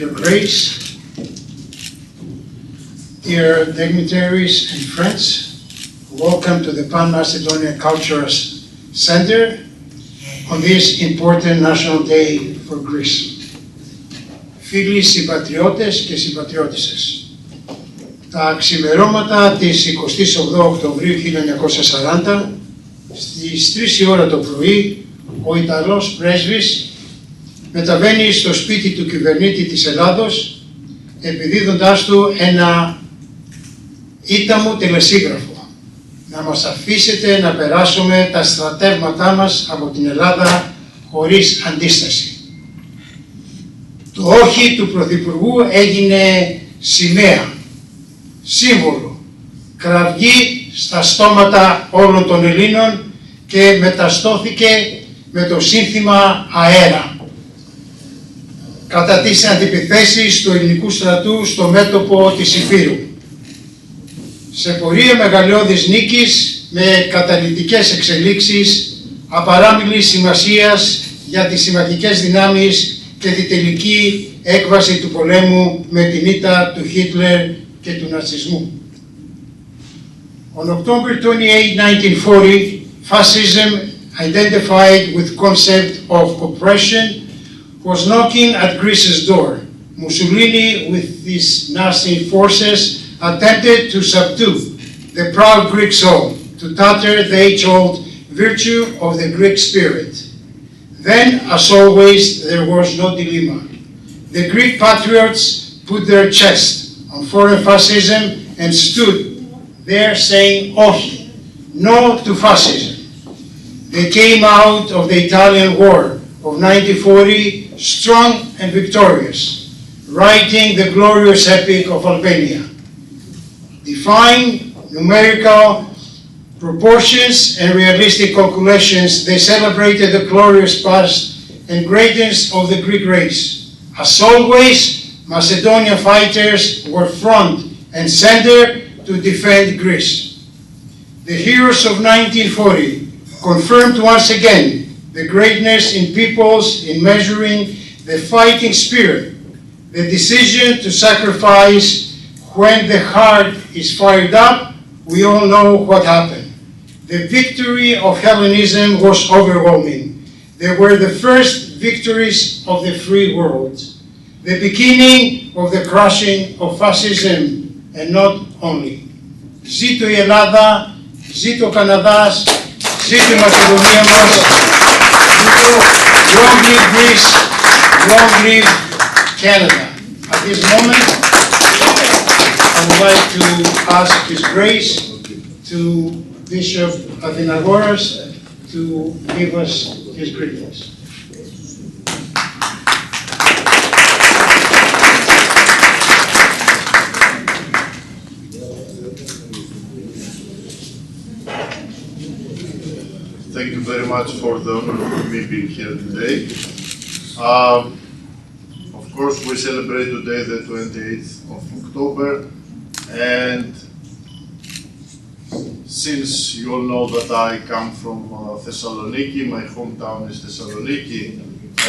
Your Grace, dear dignitaries and friends, welcome to the Pan-Macedonian Cultural Center on this important National Day for Greece. Φίλοι συμπατριώτες και συμπατριώτισσες, τα ξημερώματα της 28 Οκτωβρίου 1940, στις 3 η ώρα το πρωί, ο Ιταλός πρέσβης μεταβαίνει στο σπίτι του κυβερνήτη της Ελλάδος, επιδίδοντάς του ένα ήταμο τελεσίγραφο. Να μας αφήσετε να περάσουμε τα στρατεύματά μας από την Ελλάδα χωρίς αντίσταση. Το όχι του Πρωθυπουργού έγινε σημαία, σύμβολο, κραυγή στα στόματα όλων των Ελλήνων και μεταστώθηκε με το σύνθημα «Αέρα» κατά τις αντιπιθέσεις του ελληνικού στρατού στο μέτωπο της Υπήρου. Σε πορεία μεγαλειώδης νίκης με καταλυτικές εξελίξεις απαράμιλης σημασίας για τις συμμαχικές δυνάμεις και τη τελική έκβαση του πολέμου με την ήττα του Χίτλερ και του νατσισμού. On October 28, 1940, fascism, identified with concept of oppression, was knocking at Greece's door. Mussolini, with his Nazi forces, attempted to subdue the proud Greek soul, to tatter the age-old virtue of the Greek spirit. Then, as always, there was no dilemma. The Greek patriots put their chest on foreign fascism and stood there saying, "Ohi, no to fascism." They came out of the Italian War of 1940 strong and victorious, writing the glorious epic of Albania. Defying numerical proportions and realistic calculations, they celebrated the glorious past and greatness of the Greek race. As always, Macedonian fighters were front and center to defend Greece. The heroes of 1940 confirmed once again the greatness in peoples in measuring the fighting spirit, the decision to sacrifice. When the heart is fired up, we all know what happened. The victory of Hellenism was overwhelming. They were the first victories of the free world, the beginning of the crushing of fascism, and not only. Ζήτω η Ελλάδα, ζήτω ο Καναδάς, ζήτω η Μακεδονία μας, ζήτω, long live Greece, long live Canada. At this moment, I would like to ask His Grace to Bishop Athinagoras to give us his greetings. Thank you very much for the honor of me being here today. Of course, we celebrate today the 28th of October, and since you all know that I come from Thessaloniki, my hometown is Thessaloniki,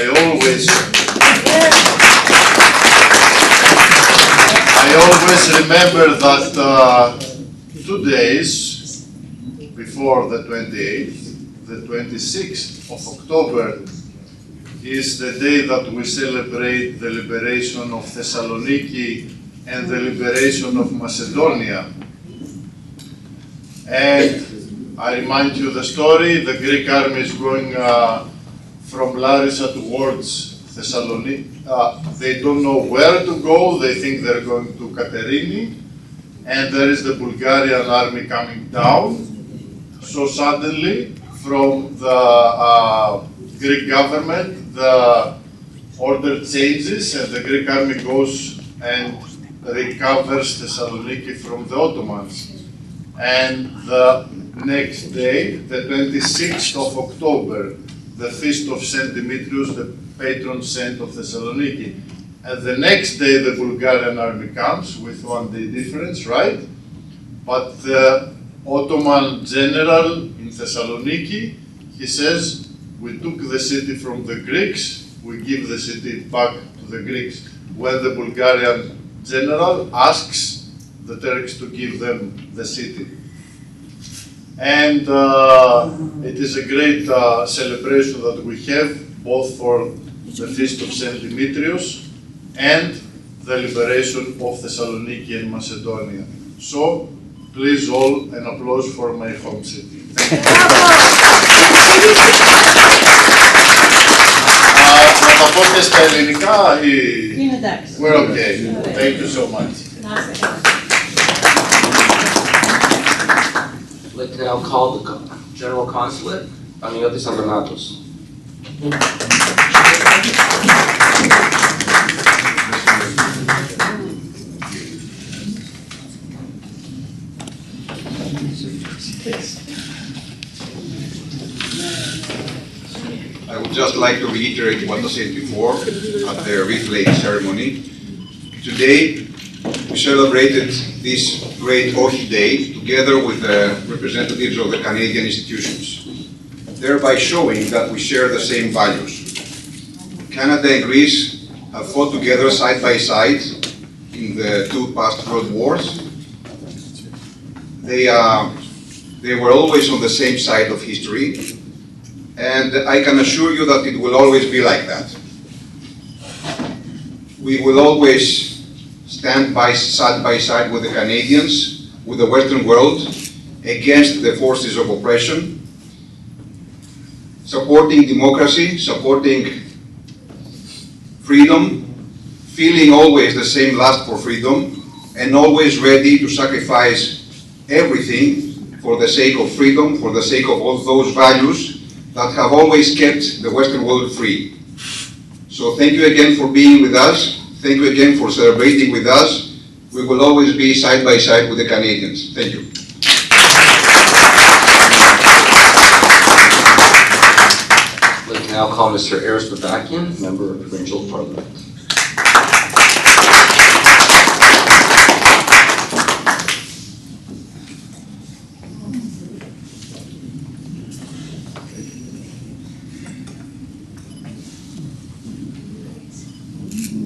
I always remember that 2 days before the 28th, the 26th of October, is the day that we celebrate the liberation of Thessaloniki and the liberation of Macedonia. And I remind you the story, the Greek army is going from Larissa towards Thessaloniki. They don't know where to go, they think they're going to Katerini, and there is the Bulgarian army coming down. So suddenly, from the Greek government, the order changes and the Greek army goes and recovers Thessaloniki from the Ottomans. And the next day, the 26th of October, the feast of Saint Demetrius, the patron saint of Thessaloniki. And the next day, the Bulgarian army comes with 1 day difference, right? But the Ottoman general in Thessaloniki, he says, we took the city from the Greeks, we give the city back to the Greeks. when the Bulgarian general asks the Turks to give them the city. And it is a great celebration that we have, both for the Feast of St. Demetrius and the liberation of Thessaloniki and Macedonia. So, please all, an applause for my home city. Thank you. Να τα πω και στα ελληνικά ή... Είναι εντάξει. We're okay. Thank you so much. I'd like to now call the General Consulate, Panagiotis Andronatos. I would just like to reiterate what I said before at the wreath laying ceremony. Today, we celebrated this great Ohi Day together with the representatives of the Canadian institutions, thereby showing that we share the same values. Canada and Greece have fought together side by side in the two past world wars. They were always on the same side of history, and I can assure you that it will always be like that. We will always stand side by side with the Canadians, with the Western world, against the forces of oppression, supporting democracy, supporting freedom, feeling always the same lust for freedom, and always ready to sacrifice everything for the sake of freedom, for the sake of all those values that have always kept the Western world free. So thank you again for being with us. Thank you again for celebrating with us. We will always be side by side with the Canadians. Thank you. I'd like to now call Mr. Aris Babakian, Member of Provincial Parliament.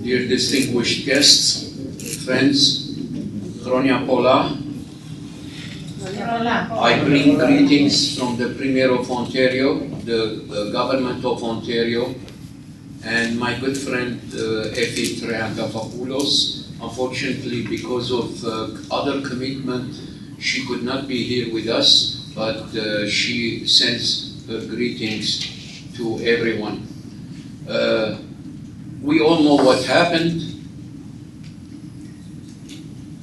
Dear distinguished guests, friends, Chronia Pola, I bring greetings from the Premier of Ontario, the Government of Ontario, and my good friend Efi Triantafopoulos. Unfortunately, because of other commitment, she could not be here with us, but she sends her greetings to everyone. We all know what happened,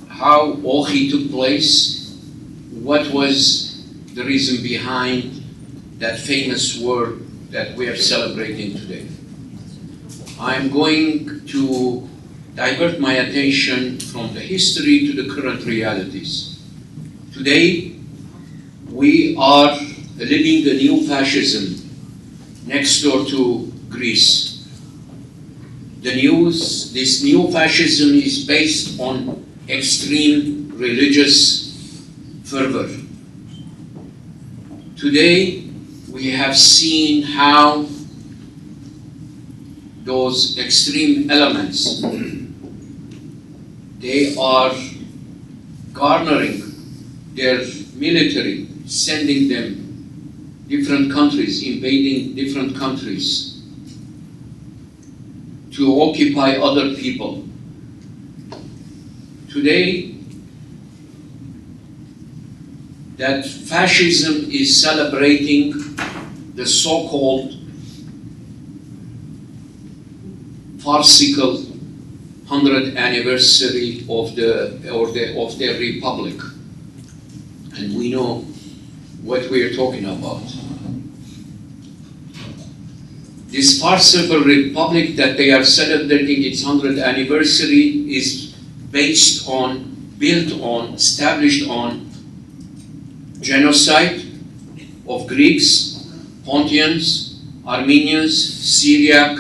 how Ohi took place, what was the reason behind that famous war that we are celebrating today. I'm going to divert my attention from the history to the current realities. Today, we are living the new fascism next door to Greece. This new fascism is based on extreme religious fervor. Today, we have seen how those extreme elements, they are garnering their military, sending them different countries, invading different countries, to occupy other people. Today, that fascism is celebrating the so-called farcical 100th anniversary of their republic, and we know what we are talking about. This farcical republic that they are celebrating its 100th anniversary is based on, built on, established on genocide of Greeks, Pontians, Armenians, Syriac,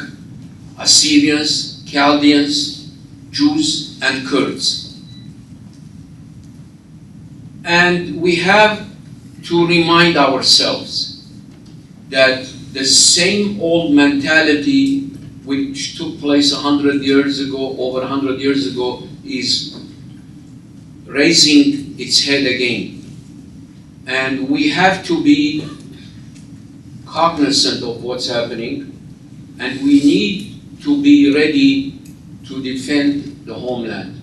Assyrians, Chaldeans, Jews, and Kurds. And we have to remind ourselves that the same old mentality which took place 100 years ago, over 100 years ago, is raising its head again. And we have to be cognizant of what's happening, and we need to be ready to defend the homeland.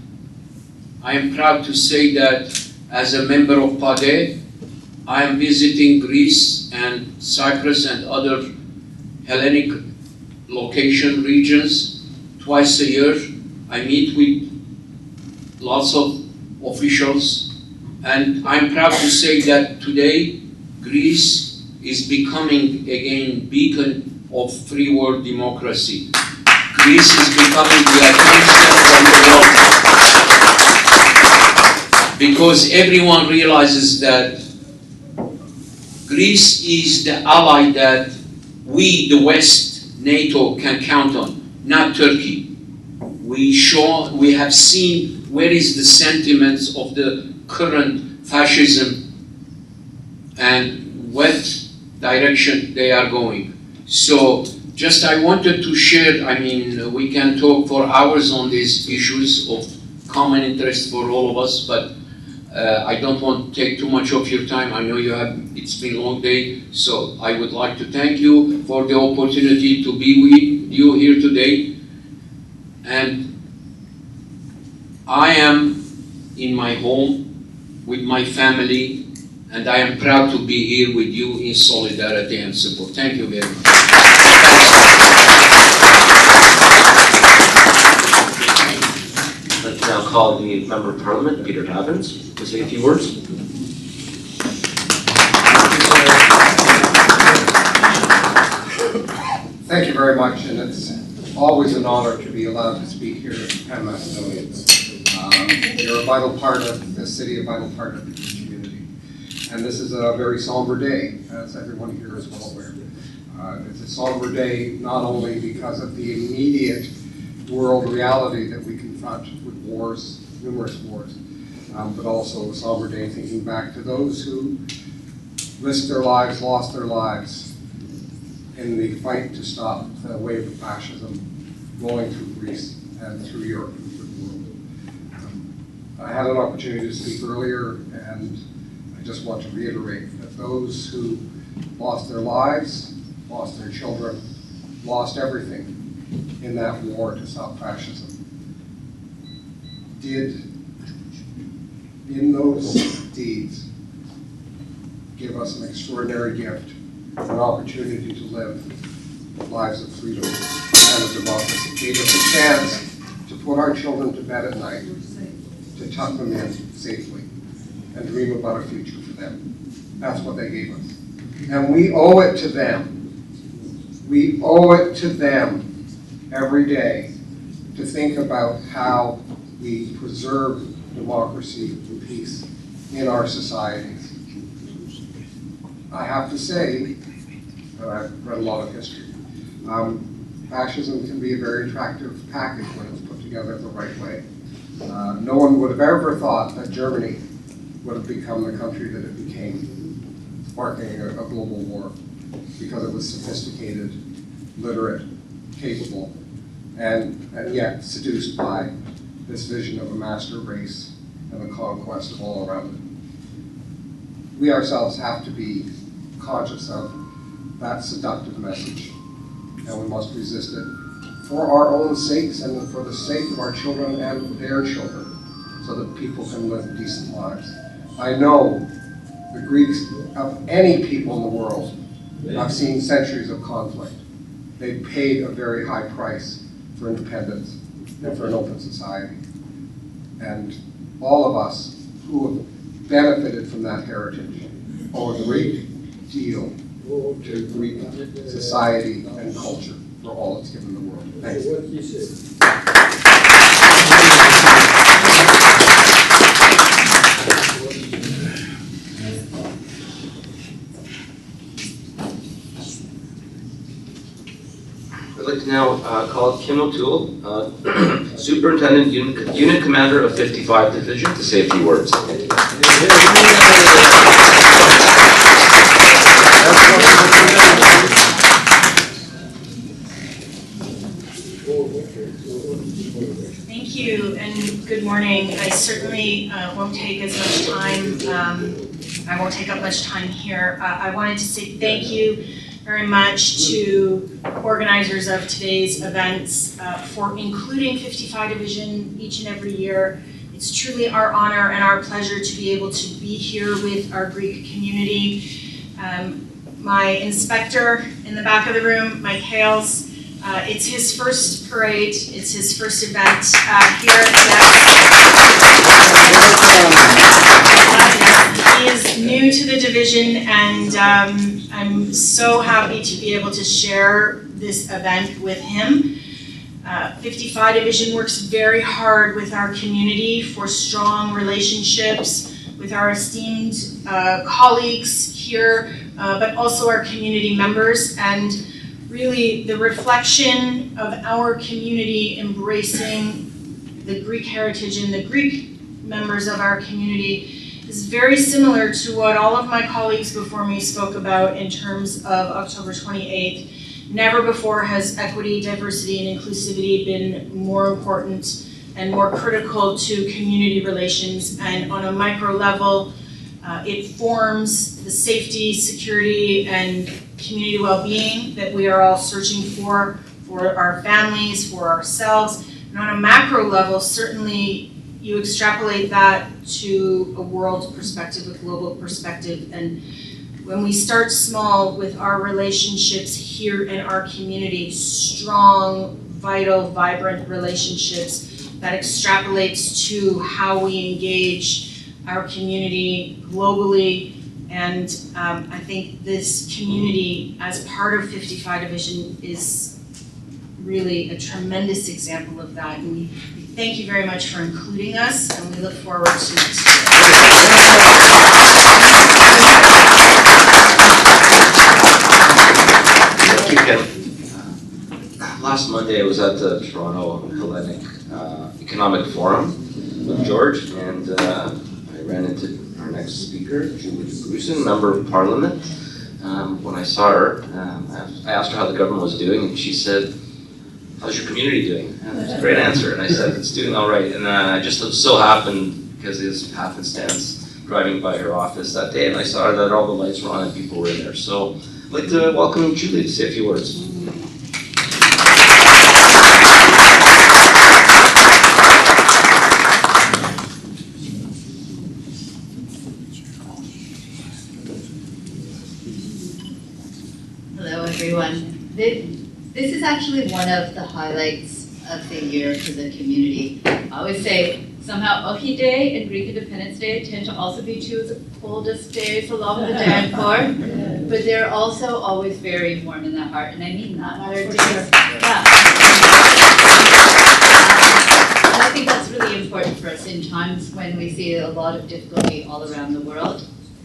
I am proud to say that as a member of PAC, I am visiting Greece and Cyprus and other Hellenic location regions twice a year. I meet with lots of officials, and I'm proud to say that today Greece is becoming again beacon of free world democracy. Greece is becoming the attention of the world because everyone realizes that Greece is the ally that we, the West, NATO, can count on, not Turkey. We have seen where is the sentiments of the current fascism and what direction they are going. So just I wanted to share, I mean, we can talk for hours on these issues of common interest for all of us, but I don't want to take too much of your time. I know it's been a long day, so I would like to thank you for the opportunity to be with you here today. And I am in my home with my family, and I am proud to be here with you in solidarity and support. Thank you very much. Let's now call the Member of Parliament, Peter Havens, to say a few words. Thank you very much, and it's always an honor to be allowed to speak here in Pan Macedonia. You're a vital part of the city, a vital part of the community. And this is a very somber day, as everyone here is well aware. It's a somber day not only because of the immediate world reality that we confront with wars, numerous wars, but also a somber day thinking back to those who risked their lives, lost their lives in the fight to stop the wave of fascism rolling through Greece and through Europe and through the world. I had an opportunity to speak earlier, and I just want to reiterate that those who lost their lives, lost their children, lost everything in that war to stop fascism, did, in those deeds, give us an extraordinary gift, an opportunity to live lives of freedom and of democracy. Gave us a chance to put our children to bed at night, to tuck them in safely, and dream about a future for them. That's what they gave us. And we owe it to them. We owe it to them every day to think about how we preserve democracy and peace in our societies. I have to say, and I've read a lot of history, fascism can be a very attractive package when it's put together the right way. No one would have ever thought that Germany would have become the country that it became, sparking a global war, because it was sophisticated, literate, capable, and yet seduced by this vision of a master race and the conquest of all around it. We ourselves have to be conscious of that seductive message, and we must resist it for our own sakes and for the sake of our children and their children, so that people can live decent lives. I know the Greeks, of any people in the world, have seen centuries of conflict. They paid a very high price for independence and for an open society. And all of us who have benefited from that heritage owe a great deal to Greek society and culture for all it's given the world. Thank you. I'd like to now call Kim O'Toole, Superintendent Unit Commander of 55 Division, to say a few words. Thank you, and good morning. I certainly won't take as much time. I won't take up much time here. I wanted to say thank you very much to organizers of today's events for including 55 Division each and every year. It's truly our honor and our pleasure to be able to be here with our Greek community. My inspector in the back of the room, Mike Hales, it's his first parade, it's his first event here at PAC. He is new to the division, and I'm so happy to be able to share this event with him. 55 Division works very hard with our community for strong relationships with our esteemed colleagues here, but also our community members, and really the reflection of our community embracing the Greek heritage and the Greek members of our community is very similar to what all of my colleagues before me spoke about in terms of October 28th. Never before has equity, diversity, and inclusivity been more important and more critical to community relations, and on a micro level, it forms the safety, security, and community well-being that we are all searching for our families, for ourselves. And on a macro level, certainly you extrapolate that to a world perspective, a global perspective. And when we start small with our relationships here in our community, strong, vital, vibrant relationships, that extrapolates to how we engage our community globally. And I think this community, as part of 55 Division, is really a tremendous example of that. And we thank you very much for including us, and we look forward to next year. Thank you, Ken. Last Monday, I was at the Toronto Hellenic Economic Forum with George, and I ran into our next speaker, Julie Grusin, Member of Parliament. When I saw her, I asked her how the government was doing, and she said, "How's your community doing?" And it was a great answer, and I said, "It's doing all right." And I just so happened, because it was happenstance, driving by her office that day, and I saw that all the lights were on and people were in there. So I'd like to welcome Julie to say a few words. Hello, everyone. This is actually one of the highlights of the year for the community. I always say, somehow Ohi Day and Greek Independence Day tend to also be two of the coldest days along the Danforth, but they're also always very warm in the heart, and I mean that. They're days, yeah. And I think that's really important for us in times when we see a lot of difficulty all around the world.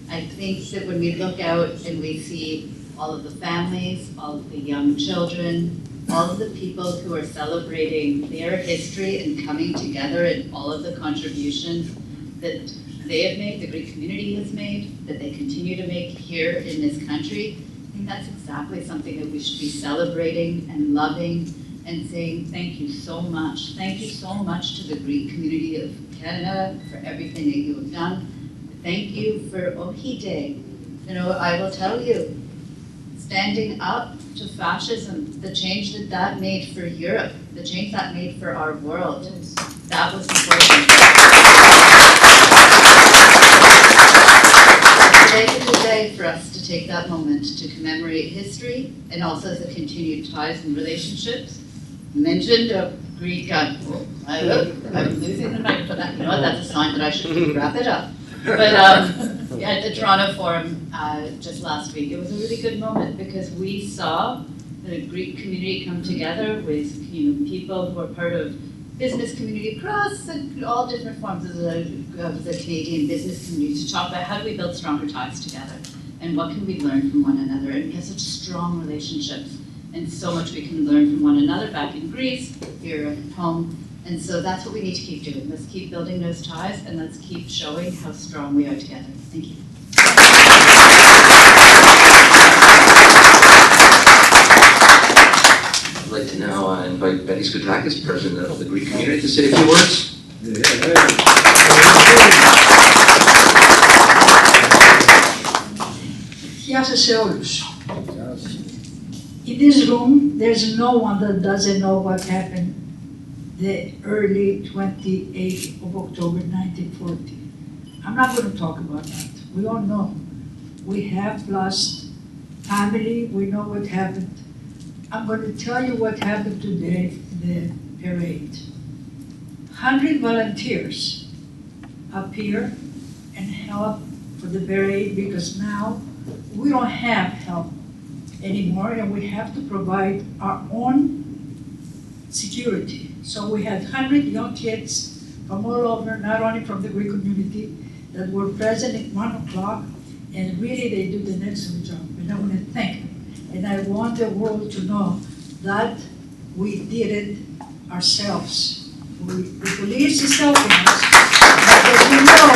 I think that when we look out and we see all of the families, all of the young children, all of the people who are celebrating their history and coming together, and all of the contributions that they have made, the Greek community has made, that they continue to make here in this country, I think that's exactly something that we should be celebrating and loving and saying thank you so much. Thank you so much to the Greek community of Canada for everything that you have done. Thank you for Ohi Day. You know, I will tell you, standing up to fascism, the change that made for Europe, the change that made for our world, that was important. Today is a day for us to take that moment to commemorate history and also the continued ties and relationships. You mentioned Greek, I'm losing the mic for that. You know what, that's a sign that I should wrap it up. But at the Toronto Forum just last week, it was a really good moment because we saw the Greek community come together with people who are part of business community across all different forms of the Canadian business community to talk about how do we build stronger ties together and what can we learn from one another. And we have such strong relationships and so much we can learn from one another back in Greece, here at home. And so that's what we need to keep doing. Let's keep building those ties and let's keep showing how strong we are together. Thank you. I'd like to now invite invite Benny Skoutakis, President of the Greek community, to say a few words. Γεια σας σε όλους. In this room, there's no one that doesn't know what happened the early 28th of October 1940. I'm not going to talk about that. We all know. We have lost family, we know what happened. I'm going to tell you what happened today in the parade. 100 volunteers appear and help for the parade because now we don't have help anymore and we have to provide our own security. So we had 100 young kids from all over, not only from the Greek community, that were present at 1 o'clock, and really they do an excellent job. And I want to thank them. And I want the world to know that we did it ourselves. The police is helping us, but we know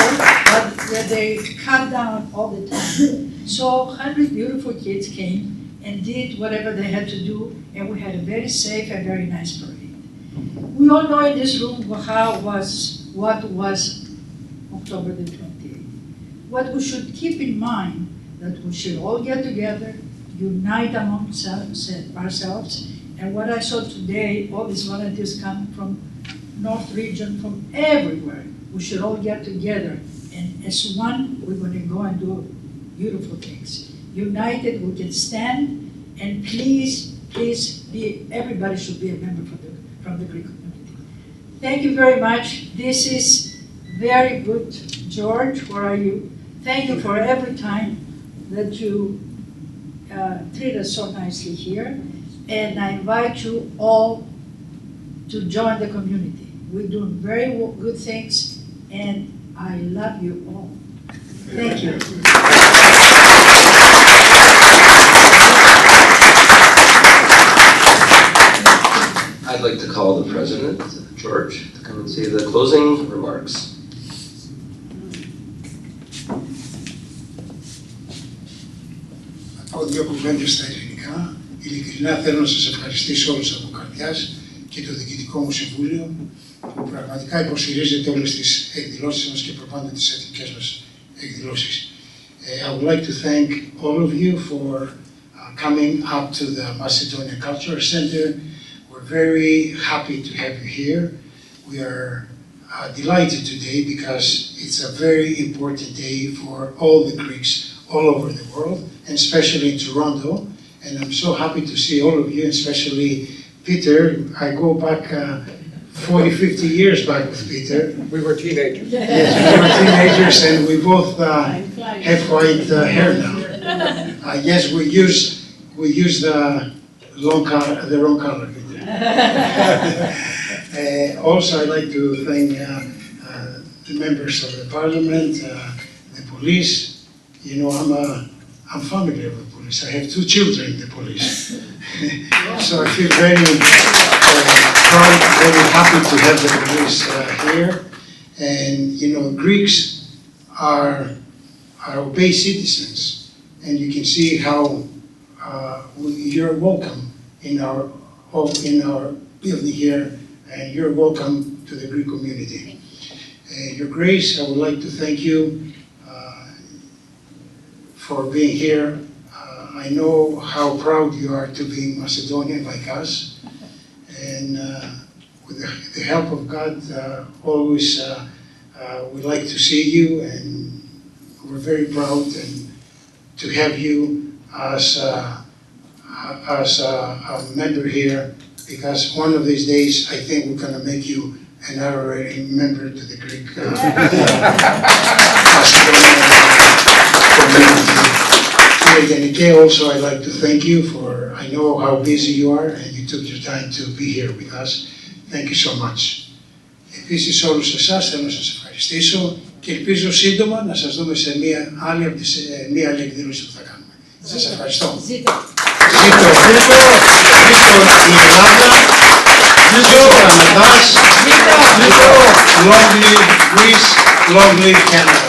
that they cut down all the time. So 100 beautiful kids came and did whatever they had to do, and we had a very safe and very nice parade. We all know in this room what was October the 28th. What we should keep in mind, that we should all get together, unite amongst ourselves, and what I saw today, all these volunteers come from North region, from everywhere. We should all get together, and as one, we're going to go and do beautiful things. United, we can stand, and please, everybody should be a member from the Greek community. Thank you very much. This is very good. George, where are you? Thank you for every time that you treat us so nicely here. And I invite you all to join the community. We're doing very good things, and I love you all. Thank you. I'd like to call the President, George, to come and say the closing remarks. Από δύο κουβέντες στα ελληνικά. Ειλικρινά θέλω να σας ευχαριστήσω όλους από καρδιάς και το Διοικητικό μου Συμβούλιο που πραγματικά υποστηρίζετε όλες τις εκδηλώσεις μας και προπάνετε τις εθνικές μας εκδηλώσεις. I would like to thank all of you for coming up to the Macedonia Cultural Center. We're very happy to have you here. We are delighted today because it's a very important day for all the Greeks all over the world, and especially in Toronto. And I'm so happy to see all of you, especially Peter. I go back 40, 50 years back with Peter. We were teenagers. Yes, we were teenagers, and we both have white hair now. Yes, we use the wrong color. Also, I'd like to thank the members of the parliament, the police. You know, I'm familiar with police. I have 2 children in the police. So I feel very proud, very happy to have the police here. And, you know, Greeks are obey citizens. And you can see how you're welcome in our building here, and you're welcome to the Greek community. Your Grace, I would like to thank you for being here. I know how proud you are to be Macedonian like us, and with the help of God, always we like to see you, and we're very proud and to have you as a member here, because one of these days I think we're going to make you an honorary member to the Greek Macedonian community. Again, also I'd like to thank you for, I know how busy you are and you took your time to be here with us. Thank you so much. Επίσης όλους εσάς θέλω να σας ευχαριστήσω και ελπίζω σύντομα να σας δούμε σε μία άλλη εκδήλωση που θα κάνουμε. Σας ευχαριστώ. Ζήτω η Ελλάδα, ζήτω ο Καναδάς, long live Greece, long live Canada.